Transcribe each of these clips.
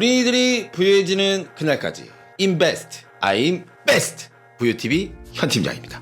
불인이들이 부유해지는 그날까지 인베스트, I'm best. 부유TV 현팀장입니다.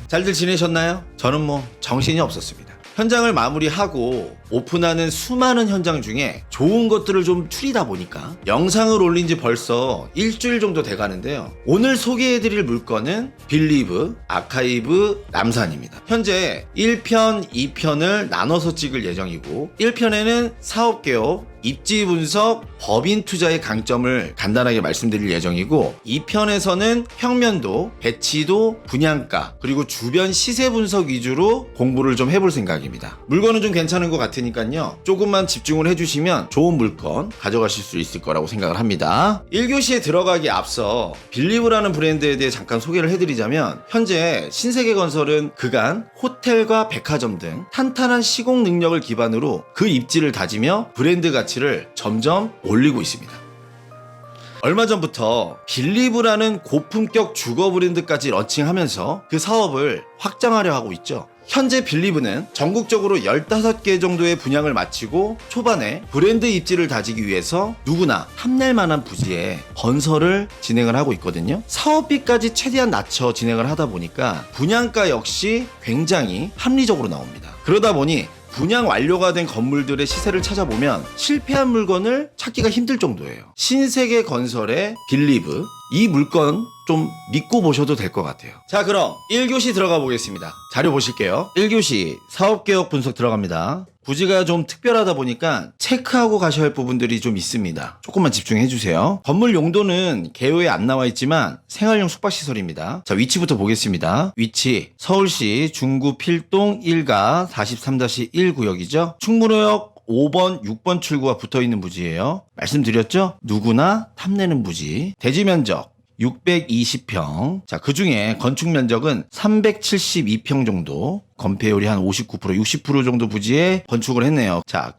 잘들 지내셨나요? 저는 정신이 없었습니다. 현장을 마무리하고 오픈하는 수많은 현장 중에 좋은 것들을 좀 추리다 보니까 영상을 올린 지 벌써 일주일 정도 돼가는데요. 오늘 소개해드릴 물건은 빌리브 아카이브 남산입니다. 현재 1편, 2편을 나눠서 찍을 예정이고 1편에는 사업개혁, 입지 분석, 법인 투자의 강점을 간단하게 말씀드릴 예정이고 2편에서는 평면도, 배치도, 분양가, 그리고 주변 시세 분석 위주로 공부를 좀 해볼 생각입니다. 물건은 좀 괜찮은 것 같으니까요. 조금만 집중을 해주시면 좋은 물건 가져가실 수 있을 거라고 생각을 합니다. 1교시에 들어가기 앞서 빌리브라는 브랜드에 대해 잠깐 소개를 해드리자면 현재 신세계건설은 그간 호텔과 백화점 등 탄탄한 시공 능력을 기반으로 그 입지를 다지며 브랜드 가치를 점점 올리고 있습니다. 얼마 전부터 빌리브라는 고품격 주거 브랜드까지 런칭하면서 그 사업을 확장하려 하고 있죠. 현재 빌리브는 전국적으로 15개 정도의 분양을 마치고 초반에 브랜드 입지를 다지기 위해서 누구나 탐낼 만한 부지에 건설을 진행을 하고 있거든요. 사업비까지 최대한 낮춰 진행을 하다 보니까 분양가 역시 굉장히 합리적으로 나옵니다. 그러다 보니 분양 완료가 된 건물들의 시세를 찾아보면 실패한 물건을 찾기가 힘들 정도예요. 신세계건설의 빌리브, 이 물건 좀 믿고 보셔도 될 것 같아요. 자, 그럼 1교시 들어가 보겠습니다. 자료 보실게요. 1교시 사업개혁 분석 들어갑니다. 부지가 좀 특별하다 보니까 체크하고 가셔야 할 부분들이 좀 있습니다. 조금만 집중해 주세요. 건물 용도는 개요에 안 나와 있지만 생활용 숙박시설입니다. 자, 위치부터 보겠습니다. 위치 서울시 중구 필동 1가 43-1 구역이죠. 충무로역 5번, 6번 출구가 붙어있는 부지예요. 말씀드렸죠? 누구나 탐내는 부지. 대지 면적 620평. 자, 그 중에 건축 면적은 372평 정도. 건폐율이 한 59%, 60% 정도 부지에 건축을 했네요. 자,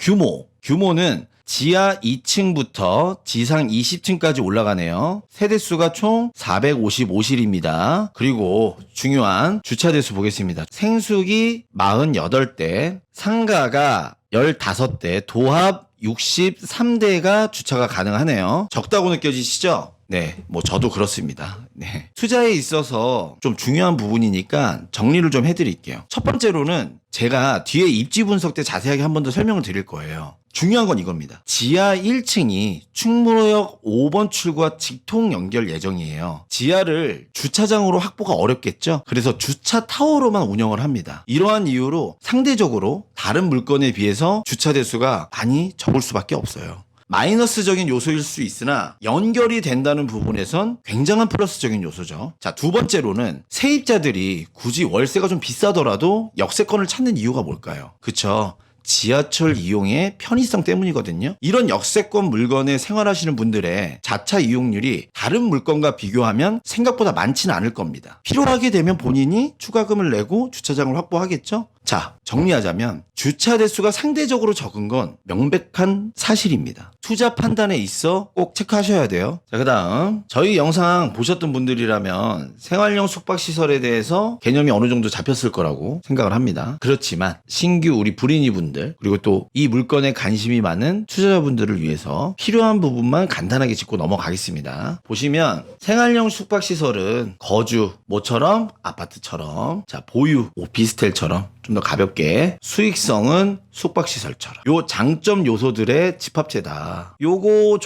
규모는 지하 2층부터 지상 20층까지 올라가네요. 세대수가 총 455실입니다. 그리고 중요한 주차 대수 보겠습니다. 생수기 48대, 상가가 15대, 도합 63대가 주차가 가능하네요. 적다고 느껴지시죠? 네, 저도 그렇습니다. 네. 투자에 있어서 좀 중요한 부분이니까 정리를 좀 해드릴게요. 첫 번째로는 제가 뒤에 입지 분석 때 자세하게 한 번 더 설명을 드릴 거예요. 중요한 건 이겁니다. 지하 1층이 충무로역 5번 출구와 직통 연결 예정이에요. 지하를 주차장으로 확보가 어렵겠죠? 그래서 주차 타워로만 운영을 합니다. 이러한 이유로 상대적으로 다른 물건에 비해서 주차 대수가 많이 적을 수밖에 없어요. 마이너스적인 요소일 수 있으나 연결이 된다는 부분에선 굉장한 플러스적인 요소죠. 자, 두 번째로는 세입자들이 굳이 월세가 좀 비싸더라도 역세권을 찾는 이유가 뭘까요? 그쵸? 지하철 이용의 편의성 때문이거든요. 이런 역세권 물건에 생활하시는 분들의 자차 이용률이 다른 물건과 비교하면 생각보다 많지는 않을 겁니다. 필요하게 되면 본인이 추가금을 내고 주차장을 확보하겠죠? 자, 정리하자면 주차 대수가 상대적으로 적은 건 명백한 사실입니다. 투자 판단에 있어 꼭 체크하셔야 돼요. 자, 그다음 저희 영상 보셨던 분들이라면 생활용 숙박시설에 대해서 개념이 어느 정도 잡혔을 거라고 생각을 합니다. 그렇지만 신규 우리 불인이 분들 그리고 또 이 물건에 관심이 많은 투자자분들을 위해서 필요한 부분만 간단하게 짚고 넘어가겠습니다. 보시면 생활용 숙박시설은 거주, 모처럼 아파트처럼, 자, 보유, 오피스텔처럼 좀 더 가볍게, 수익성은 숙박시설처럼. 요 장점 요소들의 집합체다. 요거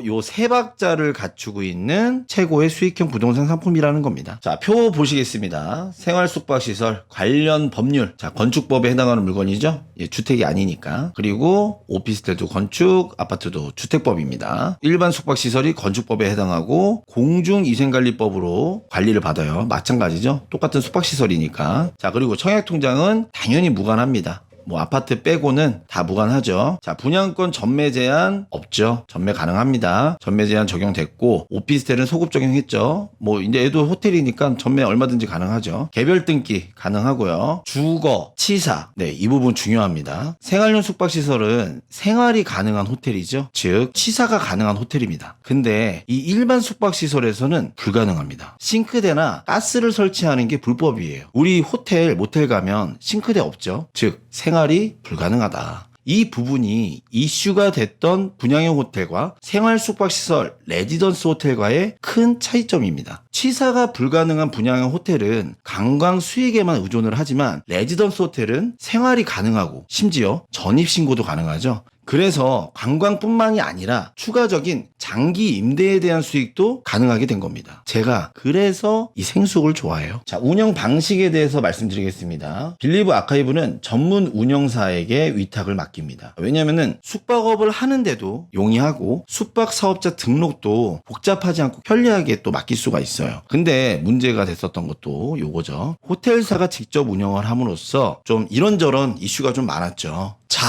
요 세 박자를 갖추고 있는 최고의 수익형 부동산 상품이라는 겁니다. 자, 표 보시겠습니다. 생활 숙박시설 관련 법률. 자, 건축법에 해당하는 물건이죠. 예, 주택이 아니니까. 그리고 오피스텔도 건축, 아파트도 주택법입니다. 일반 숙박시설이 건축법에 해당하고 공중위생관리법으로 관리를 받아요. 마찬가지죠. 똑같은 숙박시설이니까. 자, 그리고 청약통장은 당연히 무관합니다. 아파트 빼고는 다 무관하죠. 자, 분양권 전매 제한 없죠. 전매 가능합니다. 전매 제한 적용됐고, 오피스텔은 소급 적용했죠. 이제 얘도 호텔이니까 전매 얼마든지 가능하죠. 개별 등기 가능하고요. 주거, 치사. 네, 이 부분 중요합니다. 생활용 숙박시설은 생활이 가능한 호텔이죠. 즉, 치사가 가능한 호텔입니다. 근데 이 일반 숙박시설에서는 불가능합니다. 싱크대나 가스를 설치하는 게 불법이에요. 우리 호텔, 모텔 가면 싱크대 없죠. 즉, 생활이 불가능하다. 이 부분이 이슈가 됐던 분양형 호텔과 생활 숙박시설 레지던스 호텔과의 큰 차이점입니다. 취사가 불가능한 분양형 호텔은 관광 수익에만 의존을 하지만 레지던스 호텔은 생활이 가능하고 심지어 전입신고도 가능하죠. 그래서 관광뿐만이 아니라 추가적인 장기 임대에 대한 수익도 가능하게 된 겁니다. 제가 그래서 이 생숙을 좋아해요. 자, 운영 방식에 대해서 말씀드리겠습니다. 빌리브 아카이브는 전문 운영사에게 위탁을 맡깁니다. 왜냐면은 숙박업을 하는데도 용이하고 숙박 사업자 등록도 복잡하지 않고 편리하게 또 맡길 수가 있어요. 근데 문제가 됐었던 것도 요거죠. 호텔사가 직접 운영을 함으로써 좀 이런저런 이슈가 좀 많았죠. 자,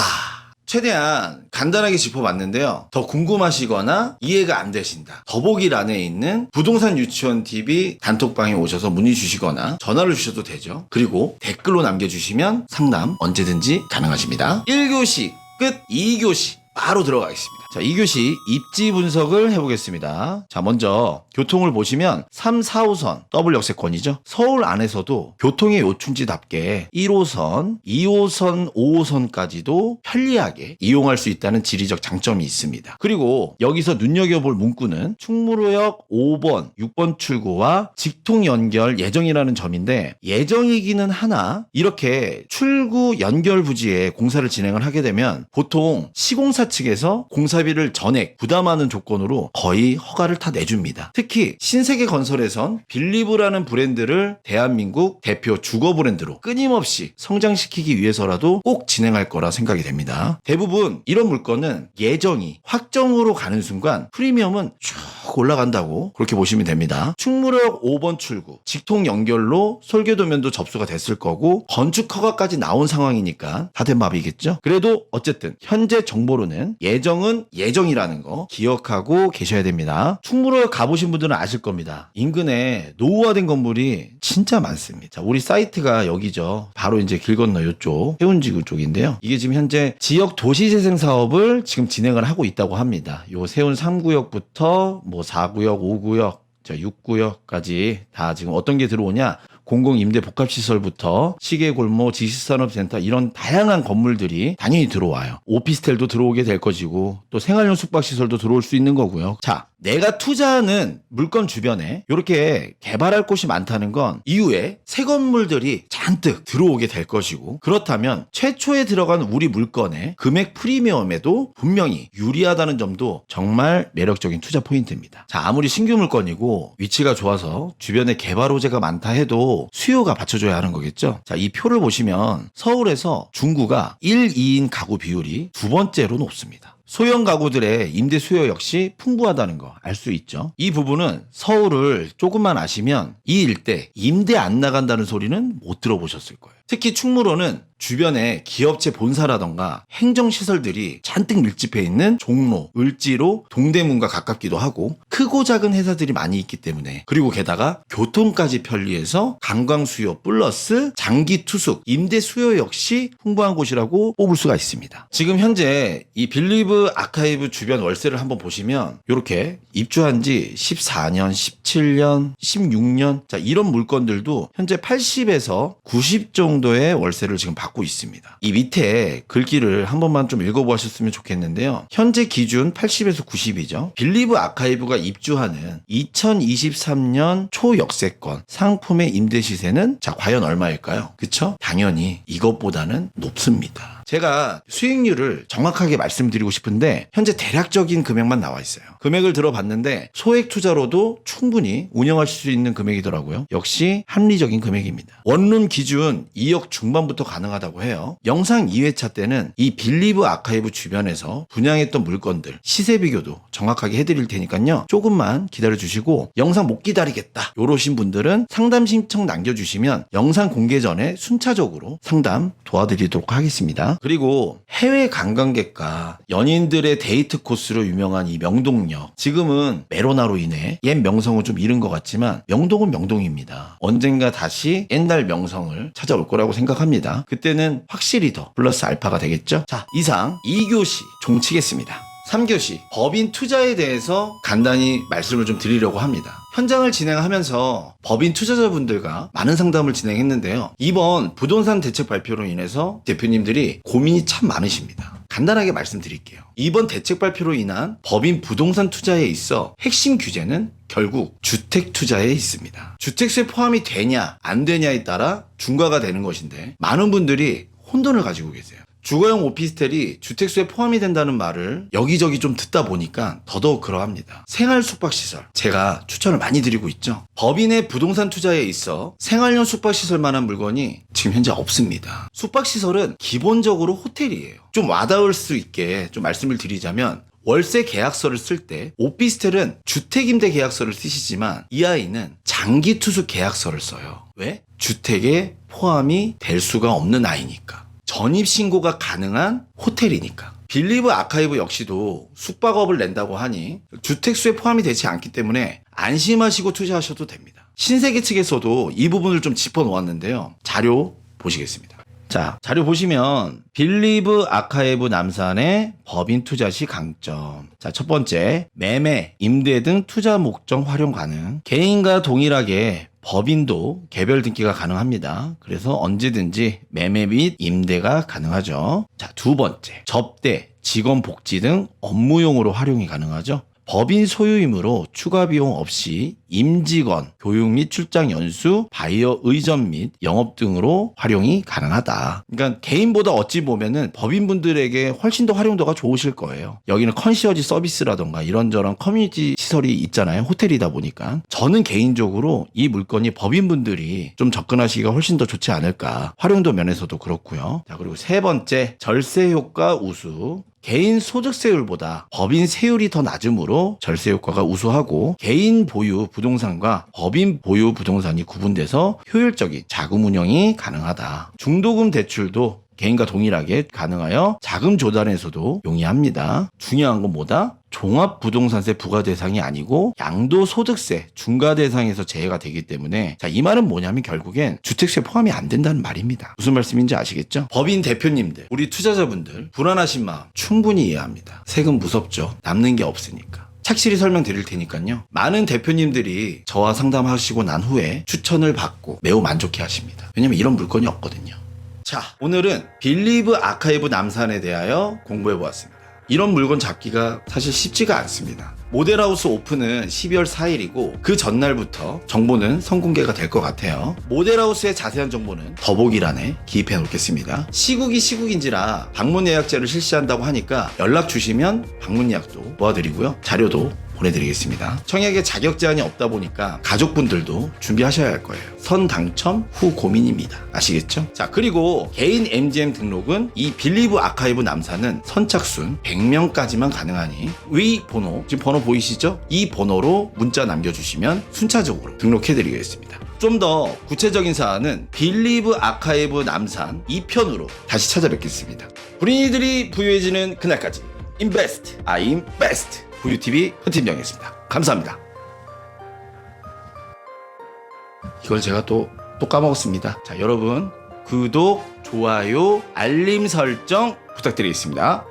최대한 간단하게 짚어봤는데요. 더 궁금하시거나 이해가 안 되신다. 더보기란에 있는 부동산 유치원 TV 단톡방에 오셔서 문의 주시거나 전화를 주셔도 되죠. 그리고 댓글로 남겨주시면 상담 언제든지 가능하십니다. 1교시 끝. 2교시 바로 들어가겠습니다. 자, 2교시 입지 분석을 해보겠습니다. 자, 먼저 교통을 보시면 3, 4호선 더블 역세권이죠. 서울 안에서도 교통의 요충지답게 1호선, 2호선, 5호선까지도 편리하게 이용할 수 있다는 지리적 장점이 있습니다. 그리고 여기서 눈여겨볼 문구는 충무로역 5번, 6번 출구와 직통 연결 예정이라는 점인데, 예정이기는 하나 이렇게 출구 연결 부지에 공사를 진행을 하게 되면 보통 시공사 측에서 공사비를 전액 부담하는 조건으로 거의 허가를 다 내줍니다. 특히 신세계 건설에선 빌리브라는 브랜드를 대한민국 대표 주거 브랜드로 끊임없이 성장시키기 위해서라도 꼭 진행할 거라 생각이 됩니다. 대부분 이런 물건은 예정이 확정으로 가는 순간 프리미엄은 쭉 올라간다고 그렇게 보시면 됩니다. 충무로역 5번 출구 직통 연결로 솔개도면도 접수가 됐을 거고 건축 허가까지 나온 상황이니까 다 된 밥이겠죠. 그래도 어쨌든 현재 정보로는 예정은 예정이라는 거 기억하고 계셔야 됩니다. 충무로역 가보신 분들은 아실 겁니다. 인근에 노후화된 건물이 진짜 많습니다. 자, 우리 사이트가 여기죠. 바로 이제 길 건너 이쪽 세운지구 쪽인데요. 이게 지금 현재 지역 도시재생 사업을 지금 진행을 하고 있다고 합니다. 요 세운 3구역부터 뭐 4구역, 5구역, 6구역까지 다 지금 어떤 게 들어오냐? 공공임대복합시설부터 시계골목, 지식산업센터 이런 다양한 건물들이 당연히 들어와요. 오피스텔도 들어오게 될 것이고 또 생활용 숙박시설도 들어올 수 있는 거고요. 자, 내가 투자하는 물건 주변에 이렇게 개발할 곳이 많다는 건 이후에 새 건물들이 잔뜩 들어오게 될 것이고, 그렇다면 최초에 들어간 우리 물건의 금액 프리미엄에도 분명히 유리하다는 점도 정말 매력적인 투자 포인트입니다. 자, 아무리 신규 물건이고 위치가 좋아서 주변에 개발 호재가 많다 해도 수요가 받쳐줘야 하는 거겠죠. 자, 이 표를 보시면 서울에서 중구가 1, 2인 가구 비율이 두 번째로 높습니다. 소형 가구들의 임대 수요 역시 풍부하다는 거 알 수 있죠. 이 부분은 서울을 조금만 아시면 이 일대 임대 안 나간다는 소리는 못 들어보셨을 거예요. 특히 충무로는 주변에 기업체 본사라던가 행정시설들이 잔뜩 밀집해 있는 종로, 을지로, 동대문과 가깝기도 하고 크고 작은 회사들이 많이 있기 때문에, 그리고 게다가 교통까지 편리해서 관광 수요 플러스 장기 투숙, 임대 수요 역시 풍부한 곳이라고 뽑을 수가 있습니다. 지금 현재 이 빌리브 아카이브 주변 월세를 한번 보시면 이렇게 입주한 지 14년, 17년, 16년 자, 이런 물건들도 현재 80에서 90 정도의 월세를 지금 받고 있습니다. 이 밑에 글귀를 한 번만 좀 읽어보셨으면 좋겠는데요. 현재 기준 80에서 90이죠. 빌리브 아카이브가 입주하는 2023년 초역세권 상품의 임대 시세는 자, 과연 얼마일까요? 그쵸? 당연히 이것보다는 높습니다. 제가 수익률을 정확하게 말씀드리고 싶은데 현재 대략적인 금액만 나와 있어요. 금액을 들어봤는데 소액 투자로도 충분히 운영할 수 있는 금액이더라고요. 역시 합리적인 금액입니다. 원룸 기준 2억 중반부터 가능하다고 해요. 영상 2회차 때는 이 빌리브 아카이브 주변에서 분양했던 물건들 시세 비교도 정확하게 해드릴 테니까요. 조금만 기다려주시고, 영상 못 기다리겠다 요러신 분들은 상담 신청 남겨주시면 영상 공개 전에 순차적으로 상담 도와드리도록 하겠습니다. 그리고 해외 관광객과 연인들의 데이트 코스로 유명한 이 명동역, 지금은 메로나로 인해 옛 명성을 좀 잃은 것 같지만 명동은 명동입니다. 언젠가 다시 옛날 명성을 찾아올 거라고 생각합니다. 그때는 확실히 더 플러스 알파가 되겠죠. 자, 이상 2교시 종치겠습니다. 3교시 법인 투자에 대해서 간단히 말씀을 좀 드리려고 합니다. 현장을 진행하면서 법인 투자자분들과 많은 상담을 진행했는데요. 이번 부동산 대책 발표로 인해서 대표님들이 고민이 참 많으십니다. 간단하게 말씀드릴게요. 이번 대책 발표로 인한 법인 부동산 투자에 있어 핵심 규제는 결국 주택 투자에 있습니다. 주택수에 포함이 되냐 안 되냐에 따라 중과가 되는 것인데 많은 분들이 혼돈을 가지고 계세요. 주거용 오피스텔이 주택수에 포함이 된다는 말을 여기저기 좀 듣다 보니까 더더욱 그러합니다. 생활 숙박시설 제가 추천을 많이 드리고 있죠. 법인의 부동산 투자에 있어 생활용 숙박시설만한 물건이 지금 현재 없습니다. 숙박시설은 기본적으로 호텔이에요. 좀 와닿을 수 있게 좀 말씀을 드리자면 월세 계약서를 쓸 때 오피스텔은 주택임대 계약서를 쓰시지만 이 아이는 장기투숙 계약서를 써요. 왜? 주택에 포함이 될 수가 없는 아이니까. 전입신고가 가능한 호텔이니까. 빌리브 아카이브 역시도 숙박업을 낸다고 하니 주택수에 포함이 되지 않기 때문에 안심하시고 투자하셔도 됩니다. 신세계 측에서도 이 부분을 좀 짚어놓았는데요. 자료 보시겠습니다. 자, 자료 보시면 빌리브 아카이브 남산의 법인 투자 시 강점. 자, 첫 번째, 매매, 임대 등 투자 목적 활용 가능. 개인과 동일하게 법인도 개별 등기가 가능합니다. 그래서 언제든지 매매 및 임대가 가능하죠. 자, 두 번째, 접대, 직원 복지 등 업무용으로 활용이 가능하죠. 법인 소유이므로 추가 비용 없이 임직원, 교육 및 출장 연수, 바이어 의전 및 영업 등으로 활용이 가능하다. 그러니까 개인보다 어찌 보면은 법인분들에게 훨씬 더 활용도가 좋으실 거예요. 여기는 컨시어지 서비스라던가 이런저런 커뮤니티 시설이 있잖아요. 호텔이다 보니까. 저는 개인적으로 이 물건이 법인분들이 좀 접근하시기가 훨씬 더 좋지 않을까. 활용도 면에서도 그렇고요. 자, 그리고 세 번째, 절세 효과 우수. 개인 소득세율보다 법인 세율이 더 낮으므로 절세 효과가 우수하고 개인 보유 부동산과 법인 보유 부동산이 구분돼서 효율적인 자금 운영이 가능하다. 중도금 대출도 개인과 동일하게 가능하여 자금 조달에서도 용이합니다. 중요한 건 뭐다? 종합부동산세 부과 대상이 아니고 양도소득세 중과 대상에서 제외가 되기 때문에 자, 이 말은 뭐냐면 결국엔 주택세 포함이 안 된다는 말입니다. 무슨 말씀인지 아시겠죠? 법인 대표님들, 우리 투자자분들 불안하신 마음 충분히 이해합니다. 세금 무섭죠. 남는 게 없으니까. 착실히 설명드릴 테니까요. 많은 대표님들이 저와 상담하시고 난 후에 추천을 받고 매우 만족해 하십니다. 왜냐면 이런 물건이 없거든요. 자, 오늘은 빌리브 아카이브 남산에 대하여 공부해 보았습니다. 이런 물건 잡기가 사실 쉽지가 않습니다. 모델하우스 오픈은 12월 4일이고 그 전날부터 정보는 선공개가 될 것 같아요. 모델하우스의 자세한 정보는 더보기란에 기입해 놓겠습니다. 시국이 시국인지라 방문 예약제를 실시한다고 하니까 연락 주시면 방문 예약도 도와드리고요. 자료도 보내드리겠습니다. 청약에 자격 제한이 없다 보니까 가족분들도 준비하셔야 할 거예요. 선 당첨 후 고민입니다. 아시겠죠? 자, 그리고 개인 MGM 등록은 이 빌리브 아카이브 남산은 선착순 100명까지만 가능하니 위 번호, 지금 번호 보이시죠? 이 번호로 문자 남겨주시면 순차적으로 등록해드리겠습니다. 좀 더 구체적인 사안은 빌리브 아카이브 남산 2편으로 다시 찾아뵙겠습니다. 불인이들이 부유해지는 그날까지 인베스트, I'm best. 부유TV 현팀장이었습니다. 감사합니다. 이걸 제가 또 까먹었습니다. 자, 여러분 구독, 좋아요, 알림 설정 부탁드리겠습니다.